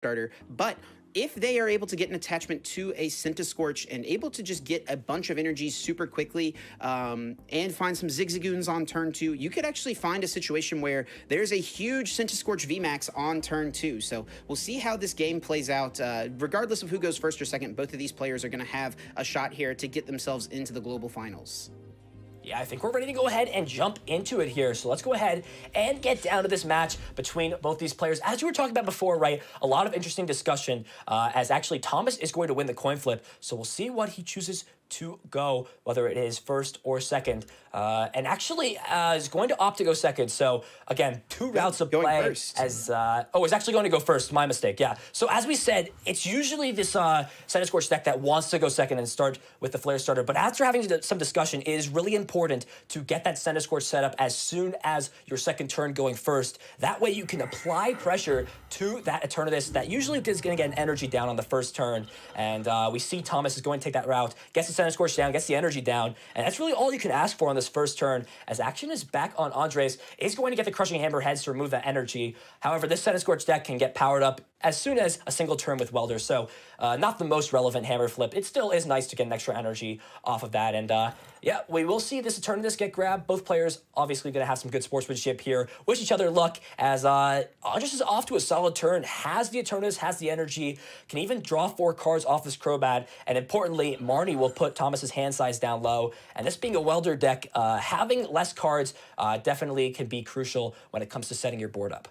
starter, but if they are able to get an attachment to a Scorch and able to just get a bunch of energies super quickly and find some Zigzagoons on turn 2, you could actually find a situation where there's a huge Scorch VMAX on turn 2. So we'll see how this game plays out. Regardless of who goes first or second, both of these players are going to have a shot here to get themselves into the global finals. Yeah, I think we're ready to go ahead and jump into it here. So let's go ahead and get down to this match between both these players. As you were talking about before, right, a lot of interesting discussion as actually Thomas is going to win the coin flip. So we'll see what he chooses to go, whether it is first or second. And actually is going to opt to go second. So again, 2 routes of play first. as, it's actually going to go first. My mistake, yeah. So as we said, it's usually this Scorch deck that wants to go second and start with the Flare starter. But after having some discussion, it is really important to get that Scorch set up as soon as your second turn going first. That way you can apply pressure to that Eternatus that usually is going to get an energy down on the first turn. And we see Thomas is going to take that route, gets the Scorch down, gets the energy down, and that's really all you can ask for on this first turn, as action is back on Andres, is going to get the Crushing Hammer heads to remove that energy. However, this Scorch deck can get powered up as soon as a single turn with Welder, so not the most relevant hammer flip. It still is nice to get an extra energy off of that, and yeah, we will see this Eternatus get grabbed. Both players obviously going to have some good sportsmanship here. Wish each other luck, as Andres is off to a solid turn, has the Eternatus, has the energy, can even draw 4 cards off this Crobat, and importantly, Marnie will put Thomas's hand size down low, and this being a Welder deck, having less cards definitely can be crucial when it comes to setting your board up.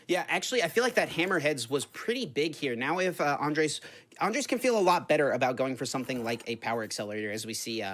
Yeah, actually, I feel like that Hammerheads was pretty big here. Now if Andres can feel a lot better about going for something like a Power Accelerator, as we see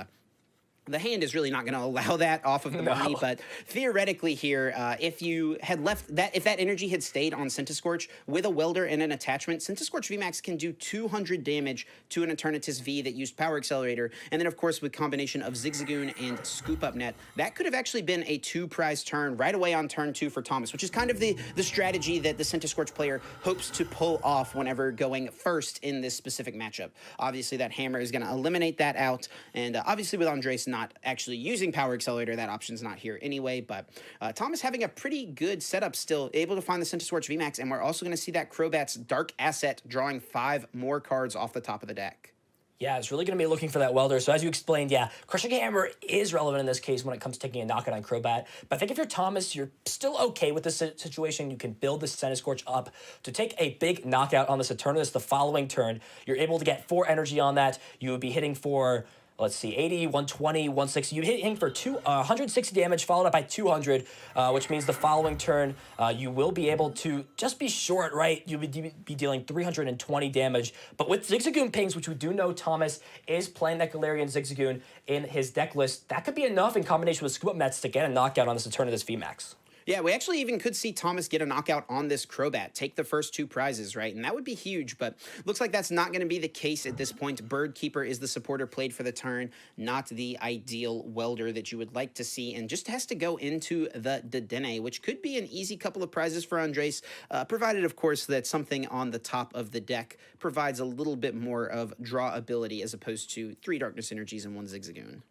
the hand is really not going to allow that off of the money, but theoretically here, if you had left that, if that energy had stayed on Scorch with a Welder and an attachment, Scorch VMAX can do 200 damage to an Eternatus V that used Power Accelerator, and then of course with combination of Zigzagoon and Scoop Up Net, that could have actually been a 2-prize turn right away on turn 2 for Thomas, which is kind of the strategy that the Scorch player hopes to pull off whenever going first in this specific matchup. Obviously that hammer is going to eliminate that out, and obviously with Andres not actually using Power Accelerator, that option's not here anyway, but Thomas having a pretty good setup still, able to find the Scorch VMAX, and we're also going to see that Crobat's Dark Asset drawing 5 more cards off the top of the deck. Yeah, it's really going to be looking for that Welder. So as you explained, yeah, Crushing Hammer is relevant in this case when it comes to taking a knockout on Crobat. But I think if you're Thomas, you're still okay with this situation. You can build this Scorch up to take a big knockout on this Eternatus the following turn. You're able to get 4 energy on that. You would be hitting for, let's see, 80, 120, 160. You'd hitting for 160 damage, followed up by 200, which means the following turn, you will be able to just be short, right? You would be dealing 320 damage. But with Zigzagoon pings, which we do know Thomas is playing that Galarian Zigzagoon in his deck list, that could be enough in combination with Scoop Up Nets to get a knockout on this Eternatus VMAX. Yeah, we actually even could see Thomas get a knockout on this Crobat, take the first 2 prizes, right? And that would be huge, but looks like that's not going to be the case at this point. Bird Keeper is the supporter played for the turn, not the ideal Welder that you would like to see, and just has to go into the Dedenne, which could be an easy couple of prizes for Andres, provided, of course, that something on the top of the deck provides a little bit more of draw ability as opposed to 3 Darkness Energies and 1 Zigzagoon.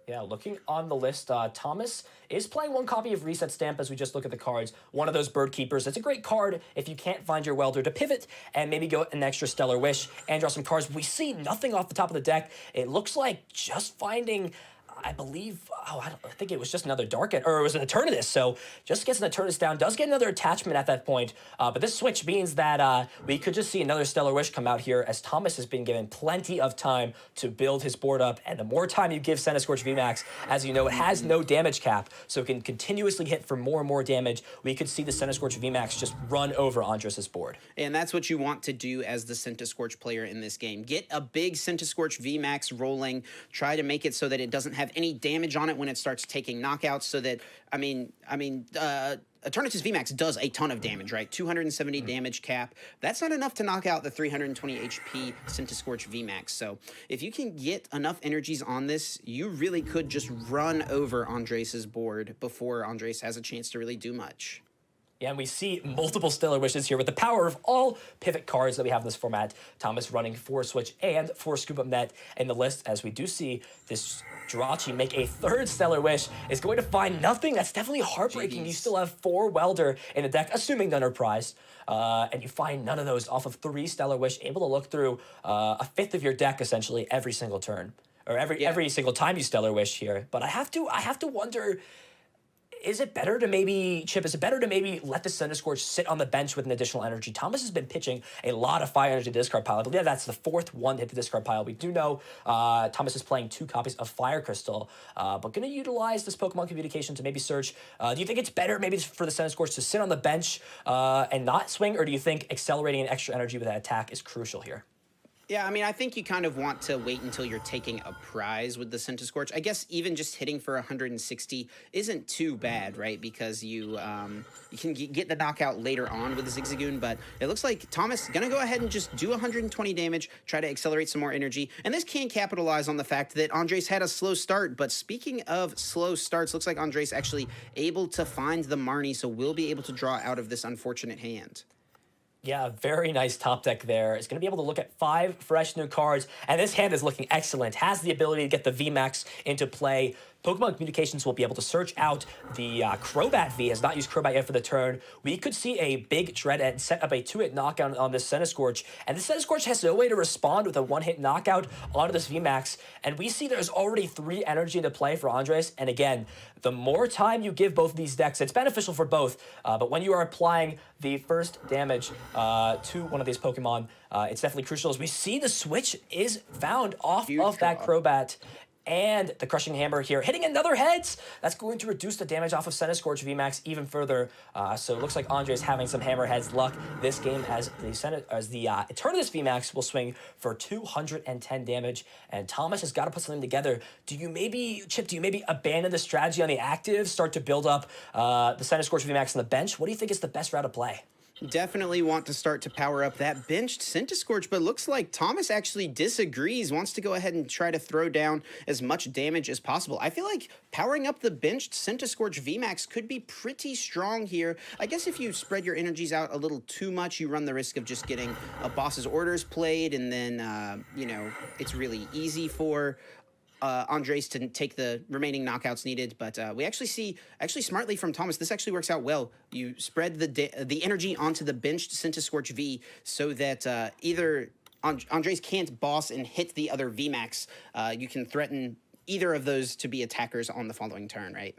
Yeah, looking on the list, Thomas is playing 1 copy of Reset Stamp as we just look at the cards. One of those Bird Keepers. It's a great card if you can't find your Welder to pivot and maybe go an extra Stellar Wish and draw some cards. We see nothing off the top of the deck. It looks like just finding, I believe, I think it was just another or it was an Eternatus, so just gets an Eternatus down, does get another attachment at that point, but this switch means that we could just see another Stellar Wish come out here, as Thomas has been given plenty of time to build his board up, and the more time you give Scorch VMAX, as you know, it has no damage cap, so it can continuously hit for more and more damage. We could see the Scorch VMAX just run over Andres' board. And that's what you want to do as the Scorch player in this game. Get a big Scorch VMAX rolling, try to make it so that it doesn't have any damage on it when it starts taking knockouts, so that, Eternatus VMAX does a ton of damage, right? 270 damage cap. That's not enough to knock out the 320 HP Scorch VMAX. So if you can get enough energies on this, you really could just run over Andres' board before Andres has a chance to really do much. Yeah, and we see multiple Stellar Wishes here with the power of all pivot cards that we have in this format. Thomas running 4 Switch and 4 Scoop Up Net in the list, as we do see this Jirachi make a 3rd Stellar Wish, is going to find nothing. That's definitely heartbreaking. Jeez. You still have 4 Welder in the deck, assuming none are prized, and you find none of those off of 3 Stellar Wish, able to look through a 5th of your deck essentially every single turn, or every single time you Stellar Wish here. But I have to wonder, is it better to maybe, Chip, is it better to maybe let the Center Scorch sit on the bench with an additional energy? Thomas has been pitching a lot of fire energy to discard pile. I believe that's the 4th one to hit the discard pile. We do know Thomas is playing 2 copies of Fire Crystal, but going to utilize this Pokemon Communication to maybe search. Do you think it's better maybe for the Center Scorch to sit on the bench and not swing, or do you think accelerating an extra energy with that attack is crucial here? Yeah, I mean, I think you kind of want to wait until you're taking a prize with the Centiskorch. I guess even just hitting for 160 isn't too bad, right? Because you can get the knockout later on with the Zigzagoon, but it looks like Thomas gonna go ahead and just do 120 damage, try to accelerate some more energy, and this can capitalize on the fact that Andres had a slow start. But speaking of slow starts, looks like Andres actually able to find the Marnie, so we'll be able to draw out of this unfortunate hand. Yeah, very nice top deck there. It's going to be able to look at 5 fresh new cards, and this hand is looking excellent. Has the ability to get the VMAX into play. Pokemon Communications will be able to search out the Crobat V, has not used Crobat yet for the turn. We could see a big Dreadhead set up a 2-hit knockout on this Centiskorch, and the Centiskorch has no way to respond with a 1-hit knockout onto this VMAX, and we see there's already 3 energy into play for Andres, and again, the more time you give both of these decks, it's beneficial for both, but when you are applying the first damage to one of these Pokemon, it's definitely crucial, as we see the switch is found off of that Crobat. And the Crushing Hammer here, hitting another heads. That's going to reduce the damage off of Centiskorch VMAX even further. So it looks like Andre's having some Hammerheads luck this game, as the Eternatus VMAX will swing for 210 damage. And Thomas has got to put something together. Do you maybe, Chip, abandon the strategy on the active, start to build up the Centiskorch VMAX on the bench? What do you think is the best route of play? Definitely want to start to power up that benched Centiskorch, but looks like Thomas actually disagrees, wants to go ahead and try to throw down as much damage as possible. I feel like powering up the benched Centiskorch VMAX could be pretty strong here. I guess if you spread your energies out a little too much, you run the risk of just getting a boss's orders played, and then, you know, it's really easy for Andres to take the remaining knockouts needed, but we actually see, smartly from Thomas, this actually works out well. You spread the energy onto the benched Centiskorch V so that either Andres can't boss and hit the other VMAX. You can threaten either of those to be attackers on the following turn, right?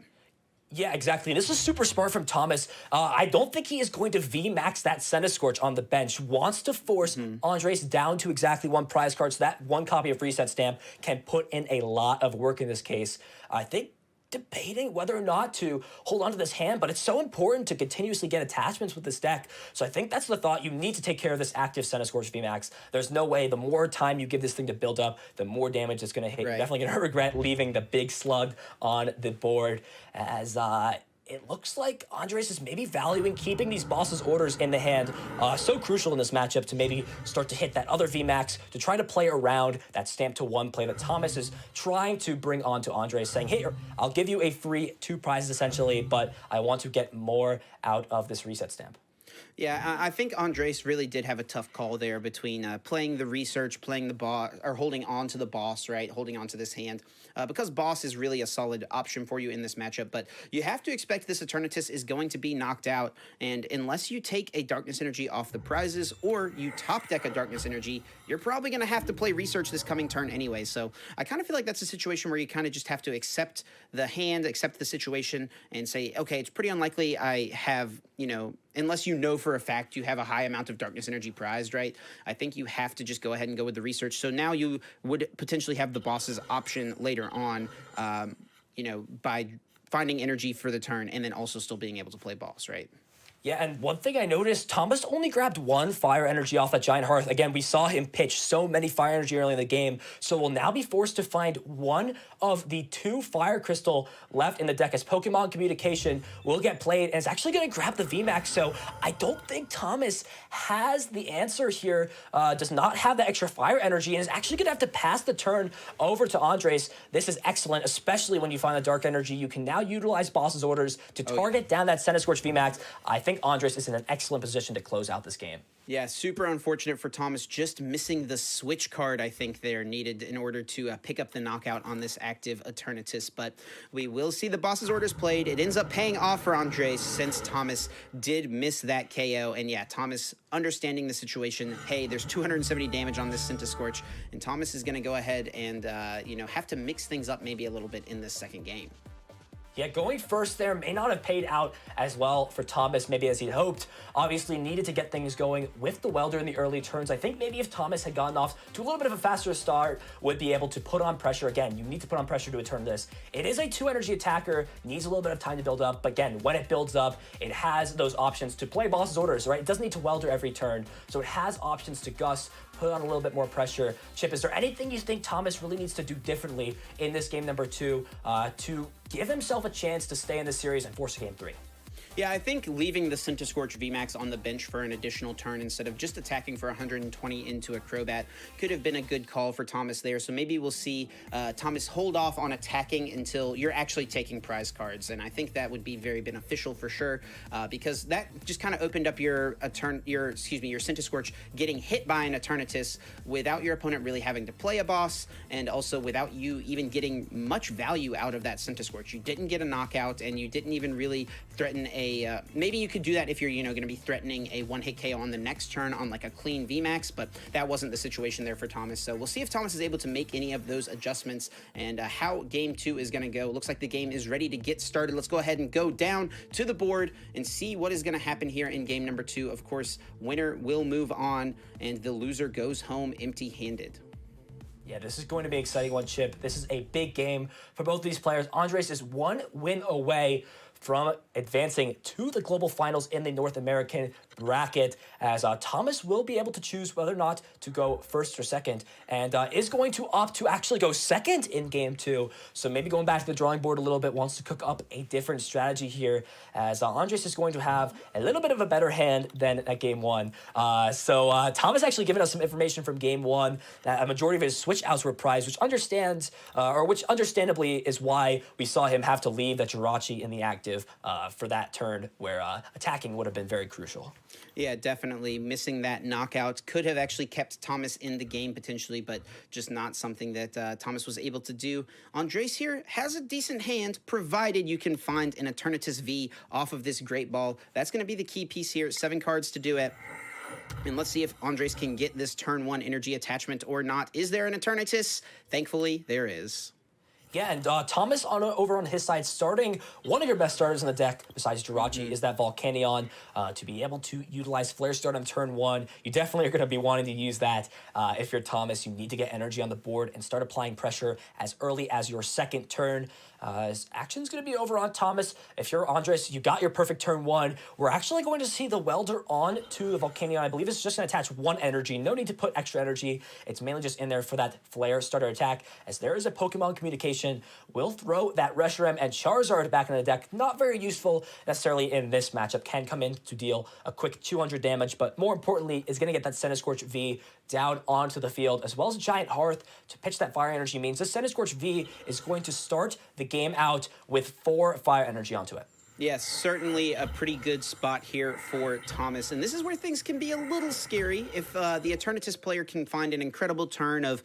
Yeah, exactly. This is super smart from Thomas. I don't think he is going to VMAX that Centiskorch on the bench. Wants to force Andres down to exactly 1 prize card, so that 1 copy of Reset Stamp can put in a lot of work in this case. I think debating whether or not to hold on to this hand, but it's so important to continuously get attachments with this deck. So I think that's the thought. You need to take care of this active Centiskorch VMAX. There's no way, the more time you give this thing to build up, the more damage it's going to hit. Right. You're definitely going to regret leaving the big slug on the board, as it looks like Andres is maybe valuing keeping these boss's orders in the hand. So crucial in this matchup to maybe start to hit that other VMAX, to try to play around that stamp to 1 play that Thomas is trying to bring on to Andres, saying, hey, I'll give you a free 2 prizes essentially, but I want to get more out of this reset stamp. Yeah, I think Andres really did have a tough call there between playing the research, playing the boss, or holding on to the boss, right? Holding on to this hand. Because boss is really a solid option for you in this matchup, but you have to expect this Eternatus is going to be knocked out, and unless you take a Darkness Energy off the prizes, or you top deck a Darkness Energy, you're probably going to have to play research this coming turn anyway. So I kind of feel like that's a situation where you kind of just have to accept the hand, accept the situation, and say, okay, it's pretty unlikely I have, you know, unless you know for a fact you have a high amount of Darkness Energy prized, right? I think you have to just go ahead and go with the research. So now you would potentially have the boss's option later on, you know, by finding energy for the turn and then also still being able to play boss, right? Yeah, and one thing I noticed, Thomas only grabbed 1 fire energy off that Giant Hearth. Again, we saw him pitch so many fire energy early in the game, so we'll now be forced to find 1 of the 2 fire crystal left in the deck, as Pokemon Communication will get played, and it's actually going to grab the VMAX, so I don't think Thomas has the answer here, does not have the extra fire energy, and is actually going to have to pass the turn over to Andres. This is excellent, especially when you find the dark energy. You can now utilize boss's orders to target down that Centiskorch VMAX. I think think Andres is in an excellent position to close out this game. Yeah, super unfortunate for Thomas, just missing the switch card, I think, there needed in order to pick up the knockout on this active Eternatus. But we will see the boss's orders played. It ends up paying off for Andres since Thomas did miss that KO. And yeah, Thomas understanding the situation, hey, there's 270 damage on this Scorch, and Thomas is going to go ahead and, have to mix things up maybe a little bit in this second game. Yeah, going first there may not have paid out as well for Thomas, maybe as he'd hoped. Obviously needed to get things going with the welder in the early turns. I think maybe if Thomas had gotten off to a little bit of a faster start, would be able to put on pressure. Again, you need to put on pressure to turn this. It is a 2-energy attacker, needs a little bit of time to build up, but again, when it builds up, it has those options to play boss's orders, right? It doesn't need to welder every turn, so it has options to gust, put on a little bit more pressure. Chip, is there anything you think Thomas really needs to do differently in this game number 2 to give himself a chance to stay in the series and force a game 3? Yeah, I think leaving the Scorch VMAX on the bench for an additional turn instead of just attacking for 120 into a Crobat could have been a good call for Thomas there. So maybe we'll see Thomas hold off on attacking until you're actually taking prize cards. And I think that would be very beneficial for sure, because that just kind of opened up your Scorch getting hit by an Eternatus without your opponent really having to play a boss, and also without you even getting much value out of that Scorch. You didn't get a knockout, and you didn't even really threaten maybe you could do that if you're, going to be threatening a one-hit KO on the next turn on like a clean VMAX, but that wasn't the situation there for Thomas. So we'll see if Thomas is able to make any of those adjustments and how game 2 is going to go. Looks like the game is ready to get started. Let's go ahead and go down to the board and see what is going to happen here in game number 2. Of course, winner will move on and the loser goes home empty-handed. Yeah, this is going to be an exciting one, Chip. This is a big game for both these players. Andres is 1 win away from advancing to the global finals in the North American bracket, as Thomas will be able to choose whether or not to go first or second, and is going to opt to actually go second in game 2. So maybe going back to the drawing board a little bit, wants to cook up a different strategy here, as Andres is going to have a little bit of a better hand than at game 1. So Thomas actually given us some information from game 1 that a majority of his switch outs were prized, which understandably is why we saw him have to leave the Jirachi in the active for that turn where attacking would have been very crucial. Yeah, definitely. Missing that knockout could have actually kept Thomas in the game potentially, but just not something that Thomas was able to do. Andres here has a decent hand, provided you can find an Eternatus V off of this Great Ball. That's going to be the key piece here. 7 cards to do it. And let's see if Andres can get this turn 1 energy attachment or not. Is there an Eternatus? Thankfully, there is. Yeah, and Thomas over on his side, starting one of your best starters in the deck besides Jirachi is that Volcanion. To be able to utilize Flare Start on turn 1, you definitely are going to be wanting to use that. If you're Thomas, you need to get energy on the board and start applying pressure as early as your second turn. His action's going to be over on Thomas. If you're Andres, you got your perfect turn 1. We're actually going to see the welder on to the Volcanion. I believe it's just going to attach 1 energy. No need to put extra energy. It's mainly just in there for that Flare Starter attack, as there is a Pokemon communication. Will throw that Reshiram and Charizard back in the deck. Not very useful necessarily in this matchup. Can come in to deal a quick 200 damage, but more importantly is going to get that Scorch V down onto the field, as well as a Giant Hearth to pitch that fire energy. Means the Scorch V is going to start the game out with 4 fire energy onto it. Yes, certainly a pretty good spot here for Thomas. And this is where things can be a little scary. If the Eternatus player can find an incredible turn of,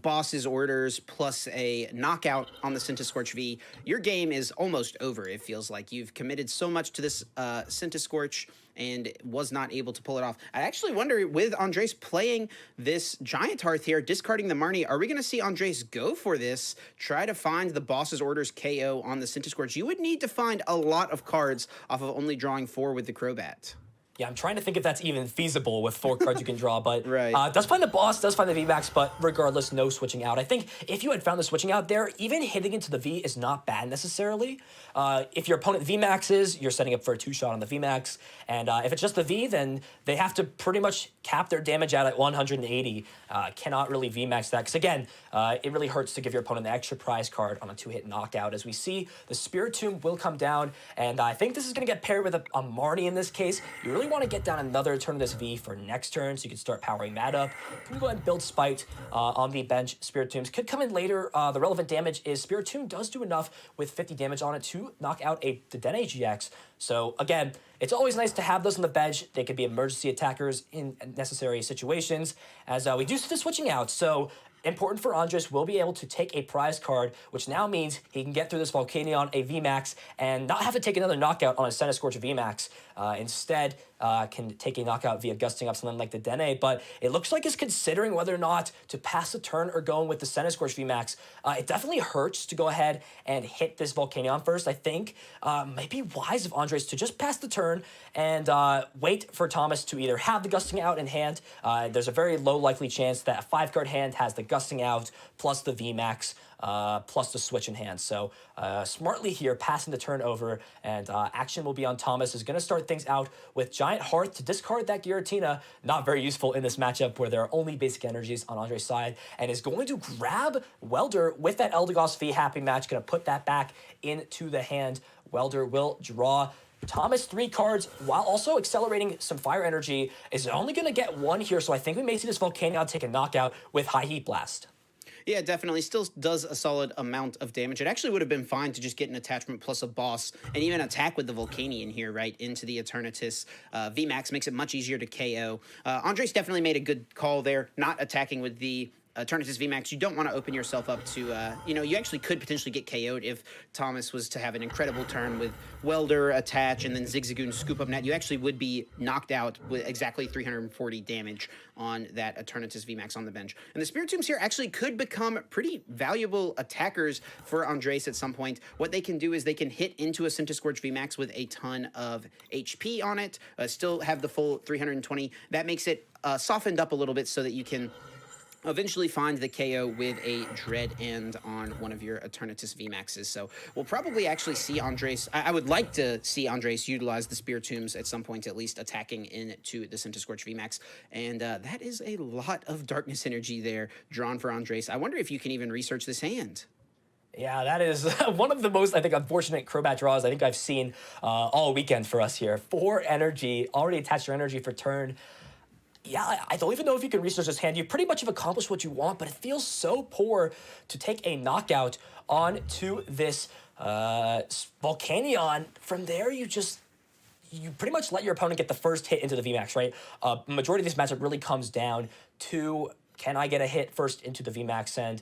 boss's orders plus a knockout on the Scorch V, your game is almost over, it feels like. You've committed so much to this Scorch and was not able to pull it off. I actually wonder, with Andres playing this Giant Hearth here, discarding the Marnie, are we going to see Andres go for this, try to find the boss's orders KO on the Scorch? You would need to find a lot of cards off of only drawing 4 with the Crobat. Yeah, I'm trying to think if that's even feasible with 4 cards you can draw, but right. Does find the boss, does find the VMAX, but regardless, no switching out. I think if you had found the switching out there, even hitting into the V is not bad necessarily. If your opponent VMAXes, you're setting up for a 2-shot on the VMAX, and if it's just the V, then they have to pretty much cap their damage out at 180. Cannot really VMAX that, because again, it really hurts to give your opponent the extra prize card on a 2-hit knockout. As we see, the Spiritomb will come down, and I think this is going to get paired with a Marnie in this case. You really want to get down another turn of this V for next turn, so you can start powering that up. Can we go ahead and build Spite on the bench? Spiritombs could come in later. The relevant damage is Spiritomb does do enough with 50 damage on it to knock out the Dedenne GX. So again, it's always nice to have those on the bench. They could be emergency attackers in necessary situations, as we do see the switching out. So important for Andres will be able to take a prize card, which now means he can get through this Volcanion, a VMAX, and not have to take another knockout on a Centiskorch VMAX. Instead, can take a knockout via gusting up something like the Dene, but it looks like he's considering whether or not to pass the turn or going with the Centiskorch VMAX. It definitely hurts to go ahead and hit this Volcanion first. I think might be wise of Andres to just pass the turn and wait for Thomas to either have the gusting out in hand. There's a very low likely chance that a 5-card hand has the gusting out plus the VMAX. Plus the switch in hand. So smartly here, passing the turn over, and action will be on Thomas. Is going to start things out with Giant Hearth to discard that Giratina. Not very useful in this matchup where there are only basic energies on Andre's side, and is going to grab Welder with that Eldegoss V Happy Match. Going to put that back into the hand. Welder will draw Thomas 3 cards while also accelerating some fire energy. Is only going to get 1 here, so I think we may see this Volcanion take a knockout with High Heat Blast. Yeah, definitely. Still does a solid amount of damage. It actually would have been fine to just get an attachment plus a boss and even attack with the Volcanion here, right, into the Eternatus. VMAX makes it much easier to KO. Andres definitely made a good call there, not attacking with the Eternatus VMAX. You don't want to open yourself up to, you actually could potentially get KO'd if Thomas was to have an incredible turn with Welder, attach, and then Zigzagoon scoop up net. You actually would be knocked out with exactly 340 damage on that Eternatus VMAX on the bench. And the Spiritombs here actually could become pretty valuable attackers for Andres at some point. What they can do is they can hit into a Centiskorch VMAX with a ton of HP on it, still have the full 320. That makes it softened up a little bit so that you can eventually find the KO with a Dread End on one of your Eternatus VMAXs. So we'll probably actually see Andres. I would like to see Andres utilize the Spiritombs at some point, at least attacking into the Centiskorch VMAX. And that is a lot of darkness energy there drawn for Andres. I wonder if you can even research this hand. Yeah, that is one of the most, I think, unfortunate Crobat draws I think I've seen all weekend for us here. 4 energy, already attached your energy for turn. Yeah, I don't even know if you can research this hand. You pretty much have accomplished what you want, but it feels so poor to take a knockout onto this Volcanion. From there, you pretty much let your opponent get the first hit into the VMAX, right? Majority of this matchup really comes down to, can I get a hit first into the VMAX? And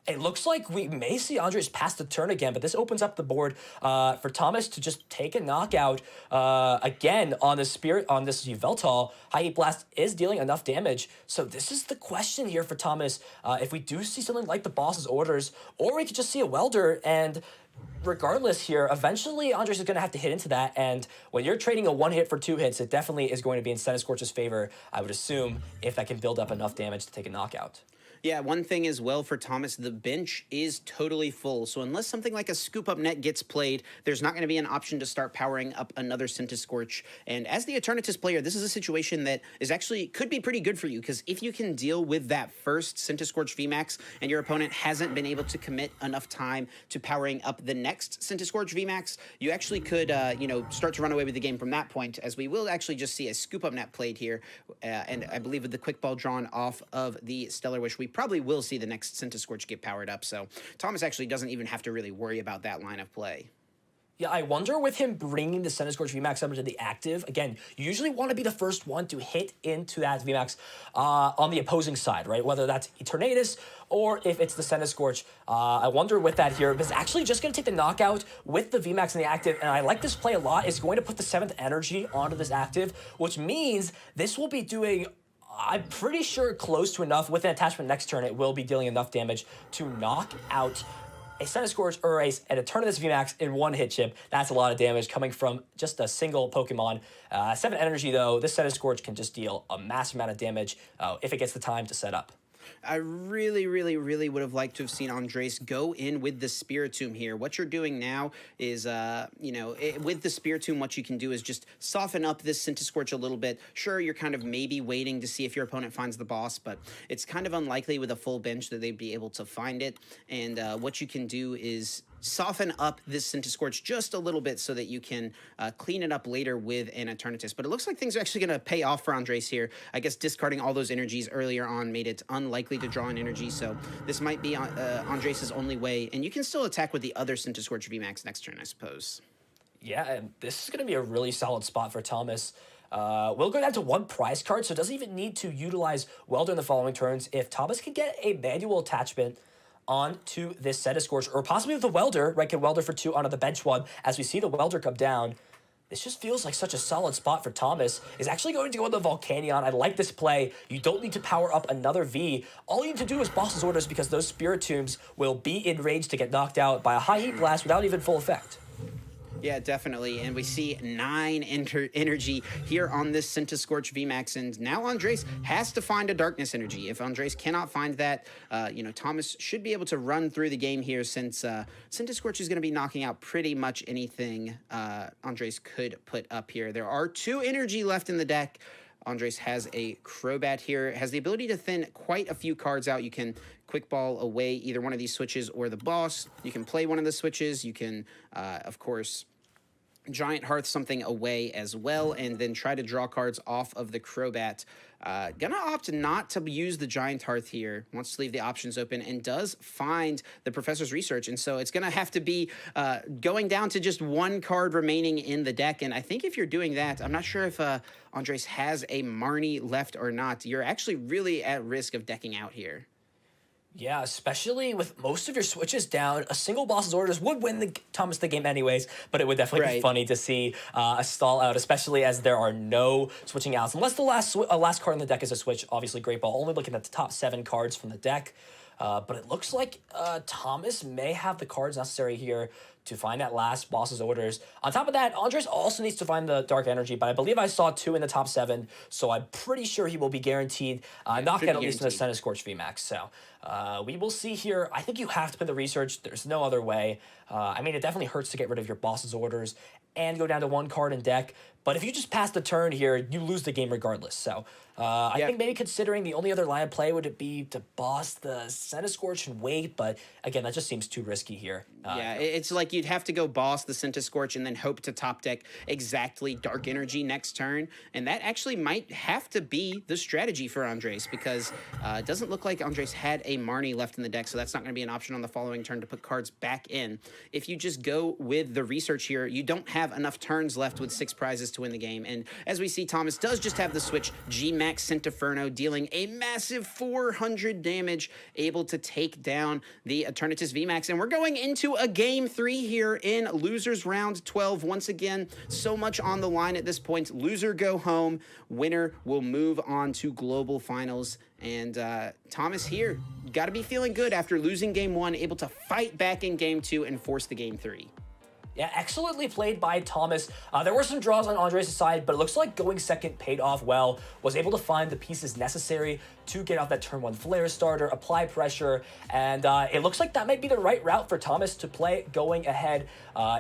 it looks like we may see Andres pass the turn again, but this opens up the board for Thomas to just take a knockout again on this Yveltal. High Heat Blast is dealing enough damage, so this is the question here for Thomas. If we do see something like the boss's orders, or we could just see a Welder, and regardless here, eventually Andres is going to have to hit into that, and when you're trading a 1 hit for 2 hits, it definitely is going to be in Centiskorch's favor, I would assume, if that can build up enough damage to take a knockout. Yeah, one thing as well for Thomas, the bench is totally full. So unless something like a scoop up net gets played, there's not going to be an option to start powering up another Centiskorch. And as the Eternatus player, this is a situation that is actually could be pretty good for you, because if you can deal with that first Centiskorch VMAX and your opponent hasn't been able to commit enough time to powering up the next Centiskorch VMAX, you actually could, start to run away with the game from that point, as we will actually just see a scoop up net played here. And I believe with the quick ball drawn off of the Stellar Wish, we probably will see the next Centiskorch get powered up. So Thomas actually doesn't even have to really worry about that line of play. Yeah, I wonder with him bringing the Centiskorch VMAX up into the active, again, you usually want to be the first one to hit into that VMAX on the opposing side, right? Whether that's Eternatus or if it's the Centiskorch. I wonder with that here, it's actually just going to take the knockout with the VMAX in the active, and I like this play a lot. It's going to put the 7th energy onto this active, which means this will be doing, I'm pretty sure, close to enough. With an attachment next turn, it will be dealing enough damage to knock out a Centiskorch or an Eternatus VMAX in 1 hit chip. That's a lot of damage coming from just a single Pokemon. 7 energy, though, this Centiskorch can just deal a massive amount of damage if it gets the time to set up. I really, really, really would have liked to have seen Andres go in with the Spiritomb here. What you're doing now is, with the Spiritomb, what you can do is just soften up this Centiskorch a little bit. Sure, you're kind of maybe waiting to see if your opponent finds the boss, but it's kind of unlikely with a full bench that they'd be able to find it. And what you can do is soften up this Centiskorch just a little bit so that you can clean it up later with an Eternatus. But it looks like things are actually going to pay off for Andres here. I guess discarding all those energies earlier on made it unlikely to draw an energy, so this might be Andres' only way. And you can still attack with the other Centiskorch VMAX next turn, I suppose. Yeah, and this is going to be a really solid spot for Thomas. We'll go down to one prize card, so it doesn't even need to utilize Welder in the following turns. If Thomas can get a manual attachment onto this Set of Scorch, or possibly with the Welder, right, can Welder for 2 onto the bench 1, as we see the Welder come down, this just feels like such a solid spot for Thomas. Is actually going to go on the Volcanion. I like this play. You don't need to power up another V. All you need to do is Boss's Orders, because those Spirit Tombs will be in range to get knocked out by a high Heat Blast without even full effect. Yeah, definitely. And we see 9 energy here on this Scorch VMAX. And now Andres has to find a Darkness energy. If Andres cannot find that, Thomas should be able to run through the game here, since Scorch is going to be knocking out pretty much anything Andres could put up here. There are 2 energy left in the deck. Andres has a Crobat here, has the ability to thin quite a few cards out. You can quick ball away either one of these switches or the boss. You can play one of the switches. You can, of course, Giant Hearth something away as well, and then try to draw cards off of the Crobat. Gonna opt not to use the Giant Hearth here, wants to leave the options open, and does find the Professor's Research, and so it's gonna have to be going down to just 1 card remaining in the deck. And I think if you're doing that, I'm not sure if Andres has a Marnie left or not. You're actually really at risk of decking out here. Yeah, especially with most of your switches down, a single Boss's Orders would win Thomas the game anyways, but it would definitely be funny to see a stall out, especially as there are no switching outs. Unless the last card in the deck is a switch, obviously Great Ball, only looking at the top 7 cards from the deck. But it looks like Thomas may have the cards necessary here to find that last Boss's Orders. On top of that, Andres also needs to find the Dark Energy, but I believe I saw 2 in the top 7, so I'm pretty sure he will be guaranteed knockout at least in the Center Scorch VMAX. So we will see here. I think you have to put the Research. There's no other way. I mean, it definitely hurts to get rid of your Boss's Orders and go down to 1 card in deck, but if you just pass the turn here, you lose the game regardless. So I think maybe considering the only other line of play would it be to boss the Center Scorch and wait, but again, that just seems too risky here. It's like you'd have to go boss the Scorch and then hope to top deck exactly Dark Energy next turn, and that actually might have to be the strategy for Andres, because it doesn't look like Andres had a Marnie left in the deck, so that's not going to be an option on the following turn to put cards back in. If you just go with the Research here, you don't have enough turns left with 6 prizes to win the game, and as we see, Thomas does just have the switch G-Max Centinferno, dealing a massive 400 damage, able to take down the Eternatus VMAX, and we're going into a game 3 here in losers round 12. Once again, so much on the line at this point. Loser go home, winner will move on to global finals. And Thomas here got to be feeling good after losing game 1, able to fight back in game 2 and force the game 3. Yeah, excellently played by Thomas. There were some draws on Andres' side, but it looks like going second paid off well. Was able to find the pieces necessary to get off that turn 1 flare starter, apply pressure, and it looks like that might be the right route for Thomas to play going ahead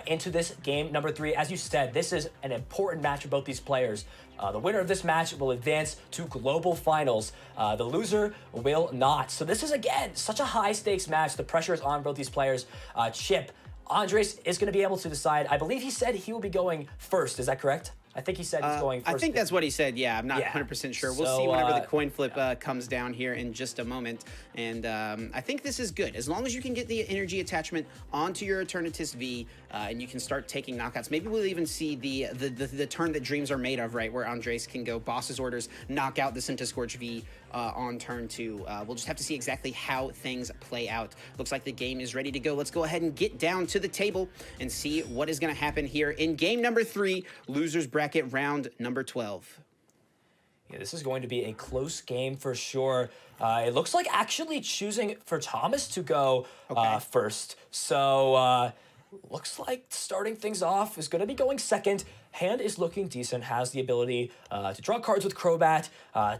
into this game number 3. As you said, this is an important match for both these players. The winner of this match will advance to global finals. The loser will not. So this is, again, such a high-stakes match. The pressure is on both these players. Chip, Andres is going to be able to decide. I believe he said he will be going first. Is that correct? I think he said he's going first. I think that's what he said. Yeah, I'm not 100% sure. We'll see whenever the coin flip comes down here in just a moment. And I think this is good. As long as you can get the energy attachment onto your Eternatus V and you can start taking knockouts. Maybe we'll even see the turn that dreams are made of, right? Where Andres can go Boss's Orders, knock out the Scorch V on turn 2. We'll just have to see exactly how things play out. Looks like the game is ready to go. Let's go ahead and get down to the table and see what is going to happen here in game number 3, losers bracket round number 12. Yeah, this is going to be a close game for sure. It looks like actually choosing for Thomas to go first. So looks like starting things off is going to be going second. Hand is looking decent, has the ability to draw cards with Crobat.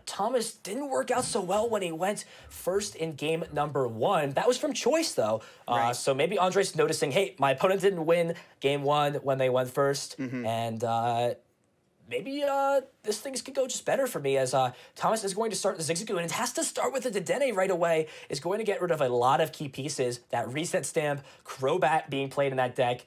Thomas didn't work out so well when he went first in game number 1. That was from choice, though. So maybe Andres noticing, hey, my opponent didn't win game 1 when they went first. And maybe this things could go just better for me as Thomas is going to start the Zigzagoon and it has to start with the Dedenne right away. Is going to get rid of a lot of key pieces. That reset stamp, Crobat being played in that deck.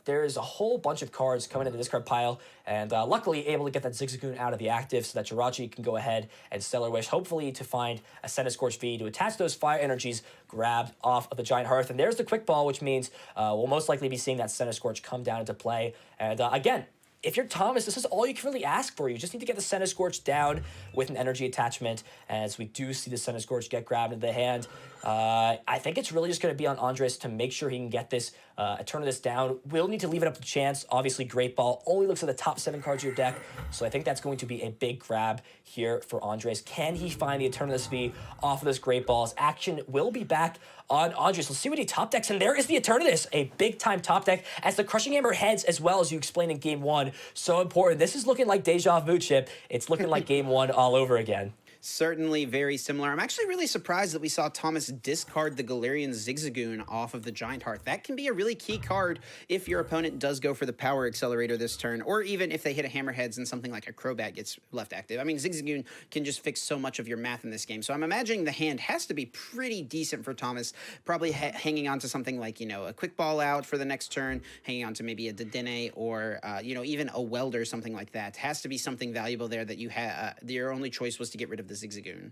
There's a whole bunch of cards coming into this card pile, and luckily able to get that Zigzagoon out of the active so that Jirachi can go ahead and Stellar Wish, hopefully to find a Centiskorch V to attach those fire energies grabbed off of the Giant Hearth. And there's the Quick Ball, which means we'll most likely be seeing that Centiskorch come down into play. And again, if you're Thomas, this is all you can really ask for. You just need to get the Centiskorch down with an energy attachment, as we do see the Centiskorch get grabbed into the hand. I think it's really just going to be on Andres to make sure he can get this Eternatus down. We'll need to leave it up to chance. Obviously, Great Ball only looks at the top 7 cards of your deck, so I think that's going to be a big grab here for Andres. Can he find the Eternatus V off of this Great Ball's action? Will be back on Andres. Let's see what he top decks, and there is the Eternatus, a big-time top deck, as the Crushing Hammer heads as well, as you explained in Game 1. So important. This is looking like Deja Vu, Chip. It's looking like Game 1 all over again. Certainly very similar. I'm actually really surprised that we saw Thomas discard the Galarian Zigzagoon off of the Giant Hearth. That can be a really key card if your opponent does go for the Power Accelerator this turn, or even if they hit a Hammerheads and something like a Crobat gets left active. I mean, Zigzagoon can just fix so much of your math in this game. So I'm imagining the hand has to be pretty decent for Thomas, probably hanging on to something like, you know, a Quick Ball out for the next turn, hanging on to maybe a Dedenne or, you know, even a Welder, something like that. Has to be something valuable there that you had. Your only choice was to get rid of the Zigzagoon.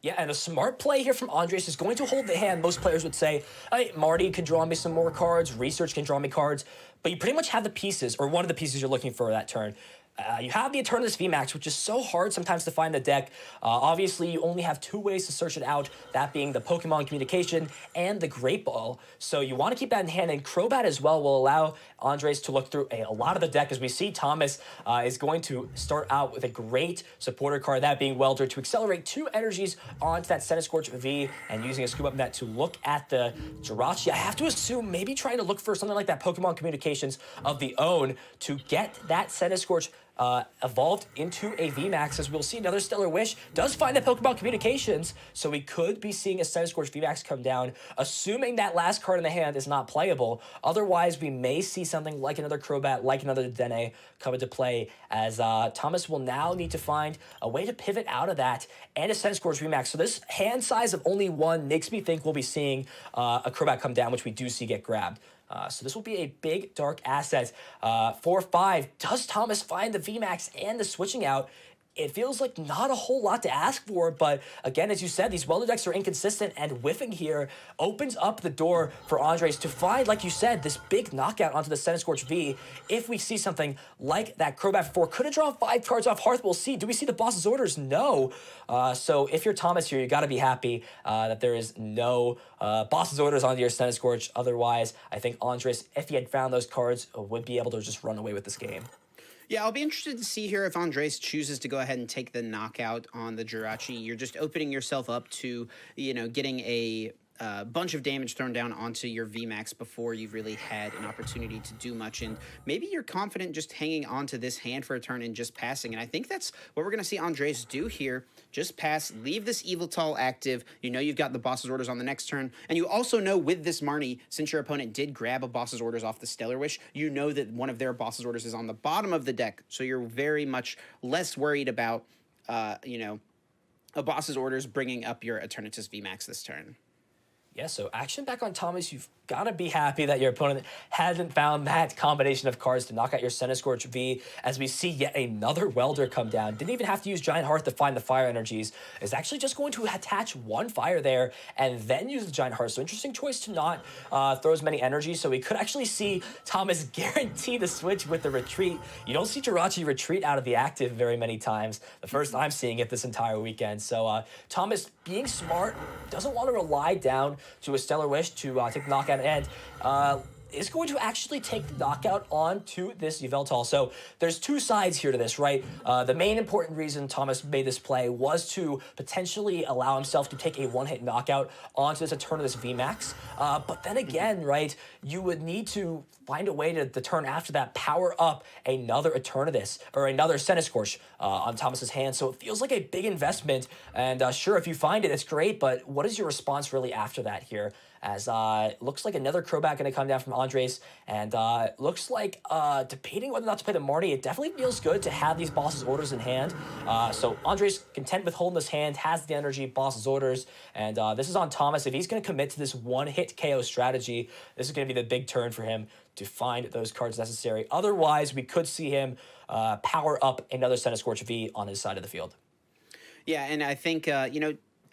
Yeah, and a smart play here from Andres is going to hold the hand. Most players would say, hey, Marty can draw me some more cards, Research can draw me cards, but you pretty much have the pieces, or one of the pieces you're looking for that turn. You have the Eternatus VMAX, which is so hard sometimes to find the deck. Obviously, you only have 2 ways to search it out, that being the Pokemon Communication and the Great Ball. So you want to keep that in hand, and Crobat as well will allow Andres to look through a lot of the deck, as we see Thomas is going to start out with a great supporter card, that being Welder, to accelerate 2 energies onto that Centiskorch V, and using a Scoop Up Net to look at the Jirachi. I have to assume maybe trying to look for something like that Pokemon Communications of the own to get that Centiskorch evolved into a VMAX, as we'll see another Stellar Wish does find the Pokemon Communications, so we could be seeing a Centiskorch VMAX come down, assuming that last card in the hand is not playable. Otherwise, we may see something like another Crobat, like another Dedenne come into play, as Thomas will now need to find a way to pivot out of that, and a Centiskorch VMAX. So this hand size of only 1 makes me think we'll be seeing a Crobat come down, which we do see get grabbed. So this will be a big, dark asset. 4-5, does Thomas find the VMAX and the switching out? It feels like not a whole lot to ask for, but again, as you said, these Welder decks are inconsistent, and whiffing here opens up the door for Andres to find, like you said, this big knockout onto the Centiskorch V. If we see something like that Crobat 4, could have drawn 5 cards off Hearth, we'll see. Do we see the boss's orders? No. So if you're Thomas here, you got to be happy that there is no boss's orders onto your Centiskorch. Otherwise, I think Andres, if he had found those cards, would be able to just run away with this game. Yeah, I'll be interested to see here if Andres chooses to go ahead and take the knockout on the Jirachi. You're just opening yourself up to, you know, getting a bunch of damage thrown down onto your VMAX before you've really had an opportunity to do much. And maybe you're confident just hanging on to this hand for a turn and just passing. And I think that's what we're going to see Andres do here. Just pass, leave this Eviltal active. You know you've got the boss's orders on the next turn. And you also know with this Marnie, since your opponent did grab a boss's orders off the Stellar Wish, you know that one of their boss's orders is on the bottom of the deck. So you're very much less worried about, you know, a boss's orders bringing up your Eternatus VMAX this turn. Yeah, so action back on Thomas. You've got to be happy that your opponent hasn't found that combination of cards to knock out your Centiskorch V, as we see yet another Welder come down. Didn't even have to use Giant Hearth to find the fire energies. Is actually just going to attach 1 fire there and then use the Giant Hearth. So interesting choice to not throw as many energies. So we could actually see Thomas guarantee the switch with the retreat. You don't see Jirachi retreat out of the active very many times. The first I'm seeing it this entire weekend. So Thomas, being smart, doesn't want to rely down to a Stellar Wish to take the knockout, and is going to actually take the knockout onto this Yveltal. So there's 2 sides here to this, right? The main important reason Thomas made this play was to potentially allow himself to take a 1-hit knockout onto this Eternatus VMAX. But then again, right, you would need to find a way to the turn after that power up another Eternatus or another Centiskorch on Thomas's hand. So it feels like a big investment. And sure, if you find it, it's great. But what is your response really after that here? as looks like another Crobat going to come down from Andres, and looks like debating whether or not to play the Marty. It definitely feels good to have these boss's orders in hand. So Andres content with holding this hand, has the energy, boss's orders, and this is on Thomas. If he's going to commit to this one-hit KO strategy, this is going to be the big turn for him to find those cards necessary. Otherwise, we could see him power up another Centiskorch V on his side of the field. Yeah, and I think,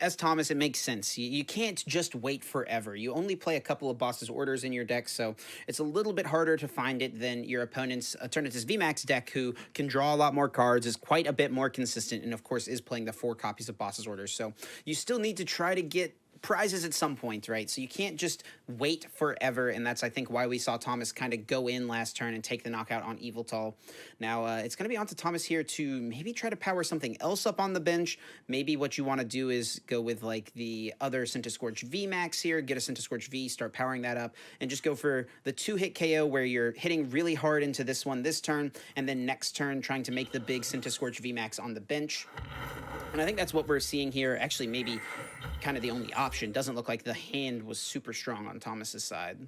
as Thomas, it makes sense. You can't just wait forever. You only play a couple of boss's orders in your deck, so it's a little bit harder to find it than your opponent's Eternatus VMAX deck, who can draw a lot more cards, is quite a bit more consistent, and of course is playing the 4 copies of boss's orders. So you still need to try to get prizes at some point, right? So you can't just wait forever, and that's, I think, why we saw Thomas kind of go in last turn and take the knockout on Yveltal. Now, it's going to be on to Thomas here to maybe try to power something else up on the bench. Maybe what you want to do is go with, like, the other Centiskorch VMAX here, get a Centiskorch V, start powering that up, and just go for the 2-hit KO where you're hitting really hard into this one this turn, and then next turn trying to make the big Centiskorch VMAX on the bench. And I think that's what we're seeing here. Actually, maybe kind of the only option. Doesn't look like the hand was super strong on Thomas's side.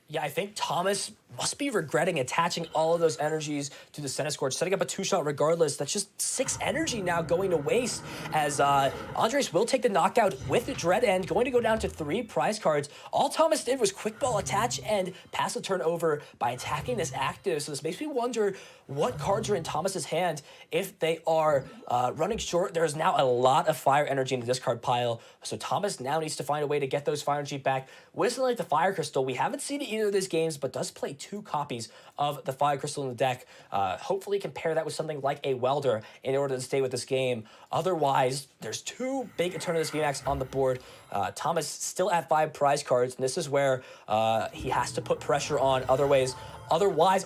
Yeah, I think Thomas must be regretting attaching all of those energies to the Centiskorch, setting up a 2-shot regardless. That's just 6 energy now going to waste, as Andres will take the knockout with the Dread End, going to go down to 3 prize cards. All Thomas did was quick ball attach and pass the turn over by attacking this active. So this makes me wonder what cards are in Thomas's hand if they are running short. There's now a lot of fire energy in the discard pile, so Thomas now needs to find a way to get those fire energy back. With something like the Fire Crystal, we haven't seen it either of these games, but does play 2 copies of the Fire Crystal in the deck. Hopefully can pair that with something like a Welder in order to stay with this game. Otherwise, there's 2 big Eternatus VMAX on the board. Thomas still at 5 prize cards, and this is where he has to put pressure on. Otherwise,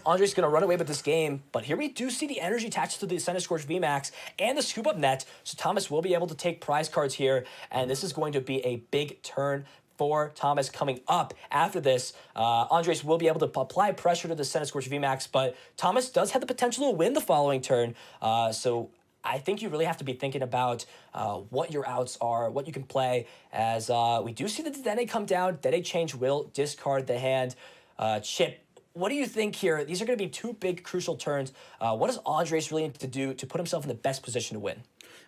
Andres going to run away with this game. But here we do see the energy attached to the Centiskorch VMAX and the scoop up net. So Thomas will be able to take prize cards here. And this is going to be a big turn for Thomas coming up after this. Andres will be able to apply pressure to the Centiskorch VMAX. But Thomas does have the potential to win the following turn. So I think you really have to be thinking about what your outs are, what you can play, as we do see the Dedenne come down. Dedenne change will discard the hand. Chip, what do you think here? These are going to be 2 big crucial turns. What does Andres really need to do to put himself in the best position to win?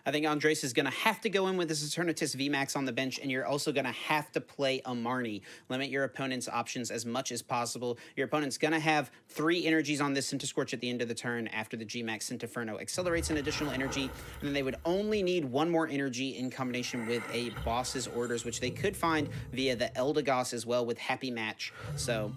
I think Andres is going to have to go in with his Eternatus VMAX on the bench, and you're also going to have to play a Marnie. Limit your opponent's options as much as possible. Your opponent's going to have 3 energies on this Centiskorch at the end of the turn after the GMAX Centinferno accelerates an additional energy, and then they would only need 1 more energy in combination with a boss's orders, which they could find via the Eldegoss as well with Happy Match. So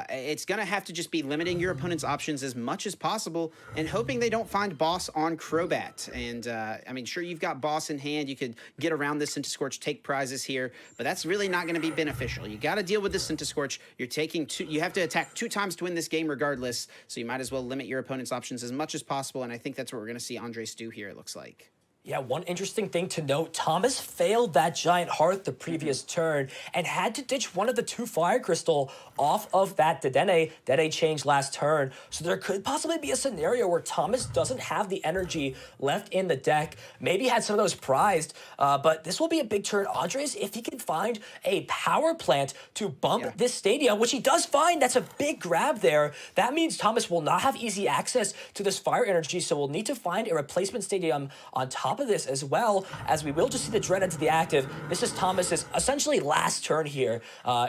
it's going to have to just be limiting your opponent's options as much as possible and hoping they don't find boss on Crobat. And, I mean, sure, you've got boss in hand. You could get around this Centiskorch, take prizes here, but that's really not going to be beneficial. You got to deal with this Centiskorch. You're taking 2, you have to attack 2 times to win this game regardless, so you might as well limit your opponent's options as much as possible, and I think that's what we're going to see Andres do here, it looks like. Yeah, one interesting thing to note, Thomas failed that Giant Hearth the previous turn and had to ditch one of the 2 Fire Crystal off of that Dedenne change last turn. So there could possibly be a scenario where Thomas doesn't have the energy left in the deck, maybe had some of those prized, but this will be a big turn. Andres, if he can find a power plant to bump this stadium, which he does find, that's a big grab there. That means Thomas will not have easy access to this fire energy, so we'll need to find a replacement stadium on top of this, as well as we will just see the Dread into the active. This is Thomas's essentially last turn here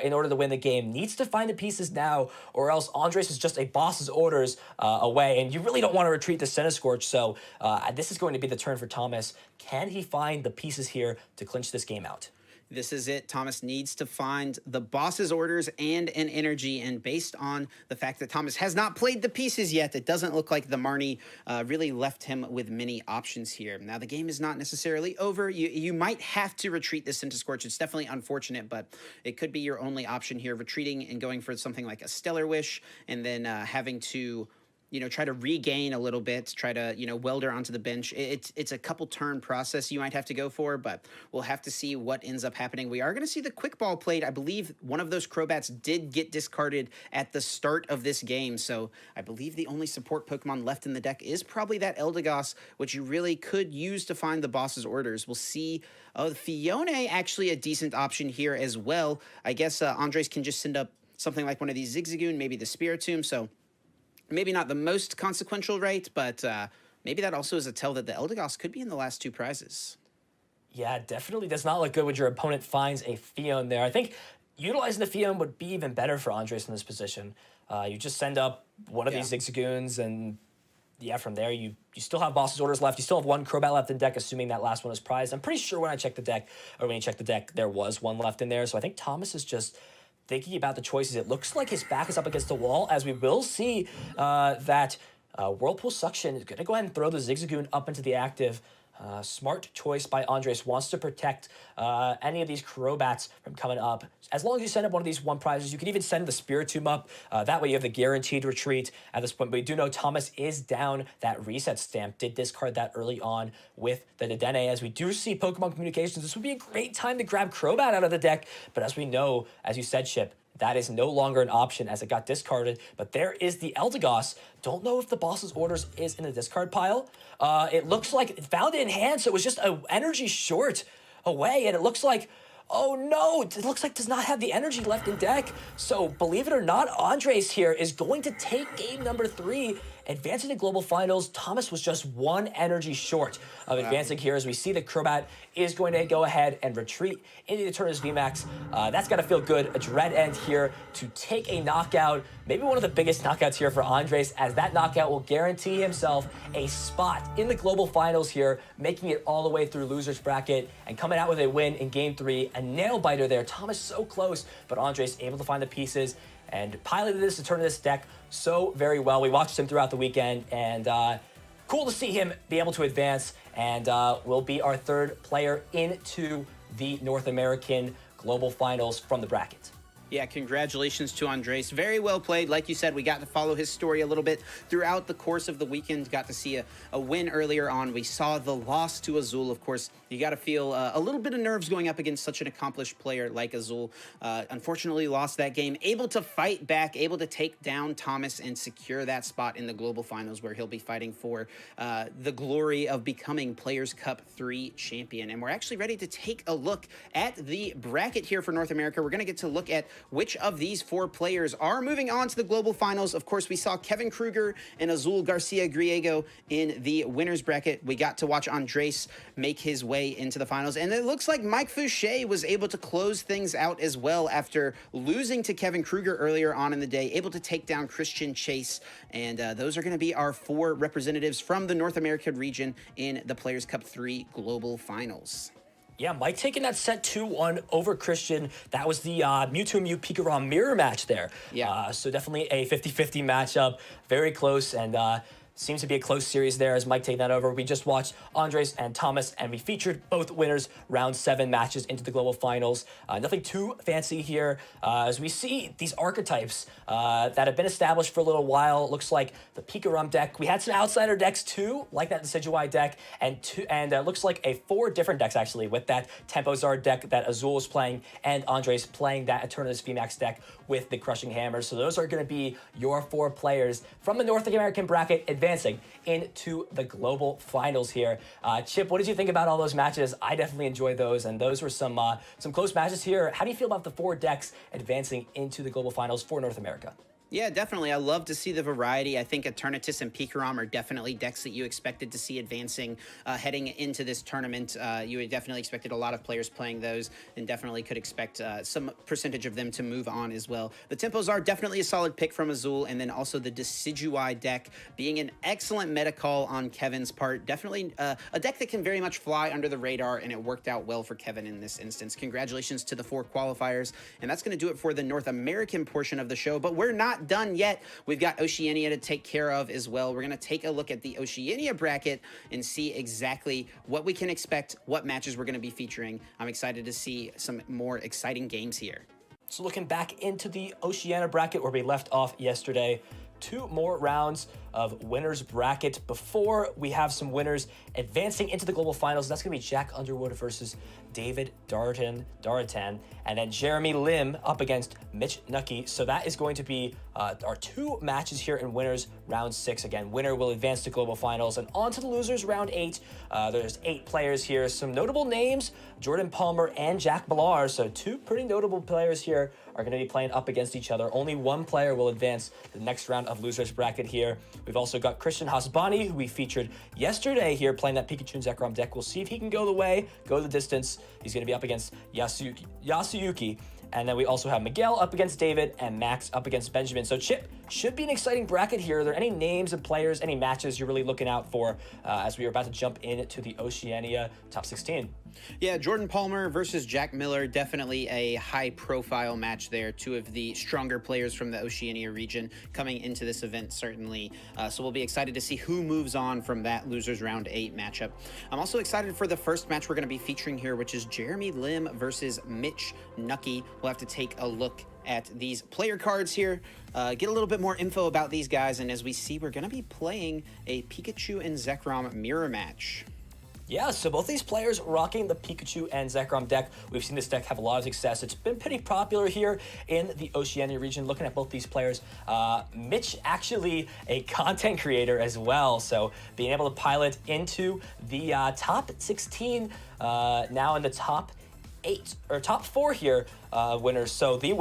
in order to win the game. Needs to find the pieces now, or else Andres is just a boss's orders away, and you really don't want to retreat to Centiskorch, so this is going to be the turn for Thomas. Can he find the pieces here to clinch this game out? This is it. Thomas needs to find the boss's orders and an energy, and based on the fact that Thomas has not played the pieces yet, it doesn't look like the Marnie really left him with many options here. Now, the game is not necessarily over. You might have to retreat this Centiskorch. It's definitely unfortunate, but it could be your only option here, retreating and going for something like a Stellar Wish, and then having to try to regain a little bit, try to, welder onto the bench. It's a couple turn process you might have to go for, but we'll have to see what ends up happening. We are going to see the quick ball played. I believe one of those Crobats did get discarded at the start of this game, so I believe the only support Pokemon left in the deck is probably that Eldegoss, which you really could use to find the boss's orders. We'll see. Oh, the Fione actually a decent option here as well. I guess Andres can just send up something like one of these Zigzagoon, maybe the Spiritomb, so maybe not the most consequential rate, but maybe that also is a tell that the Eldegoss could be in the last two prizes. Yeah, definitely does not look good when your opponent finds a Fion there. I think utilizing the Fion would be even better for Andres in this position. You just send up one of these Zigzagoons, and yeah, from there you still have boss's orders left. You still have one Crobat left in deck, assuming that last one is prized. I'm pretty sure when I checked the deck, or when you checked the deck, there was one left in there. So I think Thomas is just thinking about the choices. It looks like his back is up against the wall, as we will see that Whirlpool Suction is going to go ahead and throw the Zigzagoon up into the active. Smart choice by Andres. Wants to protect any of these Crobats from coming up. As long as you send up one of these one prizes, you can even send the Spiritomb up. That way you have the guaranteed retreat at this point. But we do know Thomas is down that reset stamp. Did discard that early on with the Dedenne. As we do see Pokemon Communications, this would be a great time to grab Crobat out of the deck. But as we know, as you said, Chip, that is no longer an option as it got discarded. But there is the Eldegoss. Don't know if the boss's orders is in the discard pile. It looks like it found it in hand, so it was just an energy short away. And it looks like, oh no, it looks like does not have the energy left in deck. So believe it or not, Andres here is going to take game number 3, advancing to global finals. Thomas was just one energy short of advancing here, as we see the Crobat is going to go ahead and retreat into the Eternus VMAX. That's got to feel good. A Dread End here to take a knockout. Maybe one of the biggest knockouts here for Andres, as that knockout will guarantee himself a spot in the global finals here, making it all the way through loser's bracket and coming out with a win in game 3. A nail biter there. Thomas so close, but Andres able to find the pieces and piloted this to turn this deck so very well. We watched him throughout the weekend, and cool to see him be able to advance, and will be our 3rd player into the North American Global Finals from the bracket. Yeah, congratulations to Andres. Very well played. Like you said, we got to follow his story a little bit throughout the course of the weekend. Got to see a win earlier on. We saw the loss to Azul. Of course, you got to feel a little bit of nerves going up against such an accomplished player like Azul. Unfortunately, lost that game. Able to fight back, able to take down Thomas and secure that spot in the Global Finals, where he'll be fighting for the glory of becoming Players Cup 3 champion. And we're actually ready to take a look at the bracket here for North America. We're going to get to look at which of these 4 players are moving on to the Global Finals. Of course, we saw Kevin Kruger and Azul Garcia Griego in the winner's bracket. We got to watch Andres make his way into the finals. And it looks like Mike Fouché was able to close things out as well after losing to Kevin Kruger earlier on in the day, able to take down Christian Chase. And those are going to be our 4 representatives from the North American region in the Players Cup 3 Global Finals. Yeah, Mike taking that set 2-1 over Christian. That was the Mewtwo Pikarom mirror match there. Yeah. So definitely a 50-50 matchup. Very close, and seems to be a close series there as Mike taking that over. We just watched Andres and Thomas, and we featured both winners round 7 matches into the global finals. Nothing too fancy here as we see these archetypes that have been established for a little while. It looks like the Pikarom deck. We had some outsider decks too, like that Decidueye deck, and it looks like 4 different decks actually, with that Tempozard deck that Azul is playing, and Andres playing that Eternus VMAX deck with the Crushing Hammer. So those are going to be your 4 players from the North American bracket advancing into the global finals here. Chip, what did you think about all those matches? I definitely enjoyed those, and those were some close matches here. How do you feel about the 4 decks advancing into the global finals for North America? Yeah, definitely. I love to see the variety. I think Eternatus and Pikarom are definitely decks that you expected to see advancing heading into this tournament. You had definitely expected a lot of players playing those, and definitely could expect some percentage of them to move on as well. The Tempos are definitely a solid pick from Azul, and then also the Decidueye deck being an excellent meta call on Kevin's part. Definitely a deck that can very much fly under the radar, and it worked out well for Kevin in this instance. Congratulations to the 4 qualifiers, and that's going to do it for the North American portion of the show, but we're not done yet. We've got Oceania to take care of as well. We're going to take a look at the Oceania bracket and see exactly what we can expect, what matches we're going to be featuring. I'm excited to see some more exciting games here. So looking back into the Oceania bracket where we left off yesterday, 2 more rounds of winners bracket. Before we have some winners advancing into the global finals, that's going to be Jack Underwood versus David Daratan, and then Jeremy Lim up against Mitch Nucky. So that is going to be our 2 matches here in winners round 6. Again, winner will advance to global finals, and on to the losers round 8. There's 8 players here. Some notable names: Jordan Palmer and Jack Millar. So 2 pretty notable players here are going to be playing up against each other. Only 1 player will advance the next round of losers bracket here. We've also got Christian Hasbani, who we featured yesterday here, playing that Pikachu and Zekrom deck. We'll see if he can go the distance. He's going to be up against Yasuyuki. And then we also have Miguel up against David and Max up against Benjamin. So Chip, should be an exciting bracket here. Are there any names of players, any matches you're really looking out for as we are about to jump into the Oceania top 16? Yeah, Jordan Palmer versus Jack Miller, definitely a high-profile match there. 2 of the stronger players from the Oceania region coming into this event, certainly. So we'll be excited to see who moves on from that losers round 8 matchup. I'm also excited for the first match we're going to be featuring here, which is Jeremy Lim versus Mitch Nucky. We'll have to take a look at these player cards here, get a little bit more info about these guys, and as we see, we're going to be playing a Pikachu and Zekrom mirror match. Yeah, so both these players rocking the Pikachu and Zekrom deck. We've seen this deck have a lot of success. It's been pretty popular here in the Oceania region. Looking at both these players, Mitch actually a content creator as well, so being able to pilot into the top 16, now in the top 8 or top 4 here, winners. So the